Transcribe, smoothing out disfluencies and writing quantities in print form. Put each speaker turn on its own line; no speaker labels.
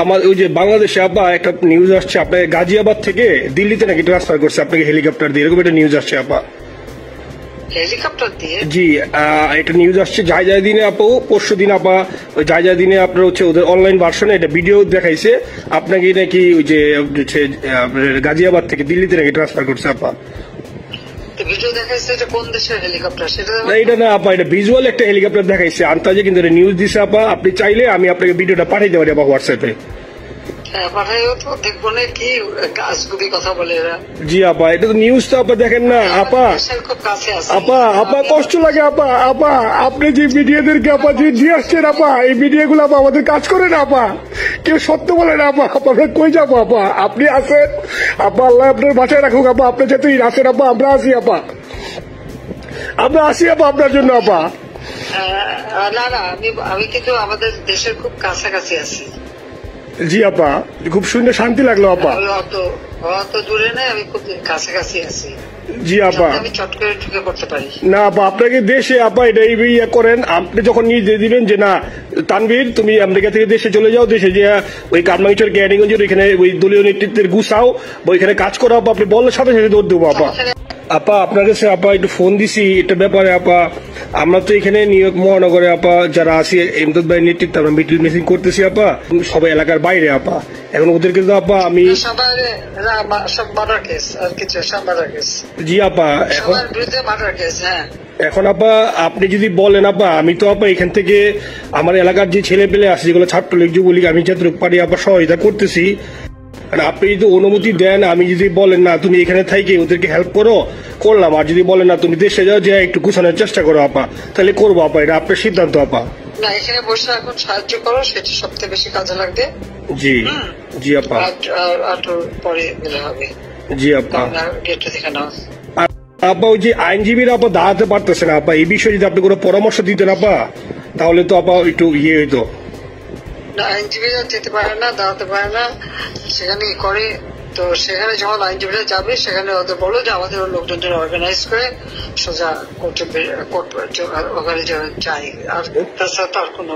আমার ওই যে বাংলাদেশে আপা একটা নিউজ আসছে, আপনাকে গাজিয়াবাদ থেকে দিল্লিতে নাকি ট্রান্সফার করছে আপনাকে হেলিকপ্টার দিয়ে, এরকম একটা নিউজ আসছে আপা।
হেলিকপ্টার দিয়ে?
জি, এটা নিউজ আসছে যায় দিনে আপু, পরশু দিন আপা ওই যায় দিনে আপনার হচ্ছে ওদের অনলাইন ভার্সনে এটা ভিডিও দেখাইছে আপনাকে নাকি ওই যে গাজিয়াবাদ থেকে দিল্লিতে নাকি ট্রান্সফার করছে আপা।
ভিডিও দেখাইছে, এটা কোন দেশের হেলিকপ্টার সেটা?
এটা না আপা, এটা ভিজুয়াল একটা হেলিকপ্টার দেখাইছে আন্তাজে, কিন্তু এটা নিউজ দিছে আপা। আপনি চাইলে আমি আপনাকে ভিডিওটা পাঠাইতে পারি আপা হোয়াটসঅ্যাপে।
পাঠাইও তো, দেখবো না কি গাছগুলি কথা বলে এরা।
জি আপা, এটা তো নিউজ তো আপা, দেখেন না আপা।
খুব কাছে আছে
আপা কষ্ট লাগে আপা। আপনি যে মিডিয়াদেরকে আপা যে দিয়ে আসছেন আপা, এই মিডিয়া গুলো আপা আমাদের কাজ করে না আপা, কেউ সত্য বলে না আপা। আমরা কই যাবো আপা, আপনি আছেন আপা, আল্লাহ আপনার বাঁচায় রাখুক আপা। আপনি যেতেই আছেন আপা, আমরা আসি আপা, আমরা আসি আপা আপনার জন্য আপা।
না আমি কিন্তু আমাদের দেশের খুব কাছাকাছি আছি।
জি আপা, খুব শুনে শান্তি লাগলো আপা।
অত দূরে নাই, আমি খুব কাছাকাছি আছি।
জি আপা,
আমি চট করে ঢুকে পড়তে পারি
না আপা। আপনাকে দেশে আপা এটা ইয়ে করেন, আপনি যখন নিজে দিবেন যে না তানভীর তুমি আমেরিকা থেকে দেশে চলে যাও, দেশে যে ওই কারমাঙ্গিচর ক্যানিগঞ্জের ওইখানে ওই দলীয় নেতৃত্বের গুছাও বা ওইখানে কাজ করো আপা, আপনি বললে সাথে সাথে দৌড় দেবো আপা। আপা আপনার কাছে আপা একটু ফোন দিছি এটা ব্যাপারে আপা। আমরা তো এখানে নিউ ইয়র্ক মহানগরে আপা যারা আছি এমদাদ ভাই নেতৃত্বে আমরা মিটিং মিটিং করতেছি আপা, সবাই এলাকার বাইরে আপা। এখন ওদেরকে তো আপা আমি জি আপা এখন আপা আপনি যদি বলেন আপা, আমি তো আপা এখান থেকে আমার এলাকার যে ছেলে পেলে আছে যেগুলো ছাত্রলীগ যুবলীগ, আমি যতটুকু পারি আপা সহায়তা করতেছি। আপনি যদি অনুমতি দেন, আমি যদি বলেন না তুমি এখানে থাকি ওদেরকে হেল্প করো, করলাম। আর যদি বলেন না তুমি দেশে যাও যে একটু গুছানোর চেষ্টা করো আপা, তাহলে করবো আপা। এটা আপনার সিদ্ধান্ত আপা।
না, এখানে বসে এখন সাহায্য করো, সেটা সবচেয়ে বেশি কাজে লাগবে।
জি জি আপা,
পরে দিলে হবে।
জি আপা।
দেখে নাও
আপা ওই যে আইনজীবীরা আপা দাঁড়াতে পারতেছে না আপা, এই বিষয়ে যদি আপনি কোনো পরামর্শ দিতেন আপা, তাহলে তো আপা একটু ইয়ে হইতো।
আইনজীবীরা যেতে পারে না, দাঁড়াতে পারে না, সেখানে করে। তো সেখানে যখন আইনজীবীরা যাবে, সেখানে ওদের বলো যে আমাদের লোকজন অর্গানাইজ করে সোজা কোর্টে ওখানে যাই। আর তাছাড়া তার কোনো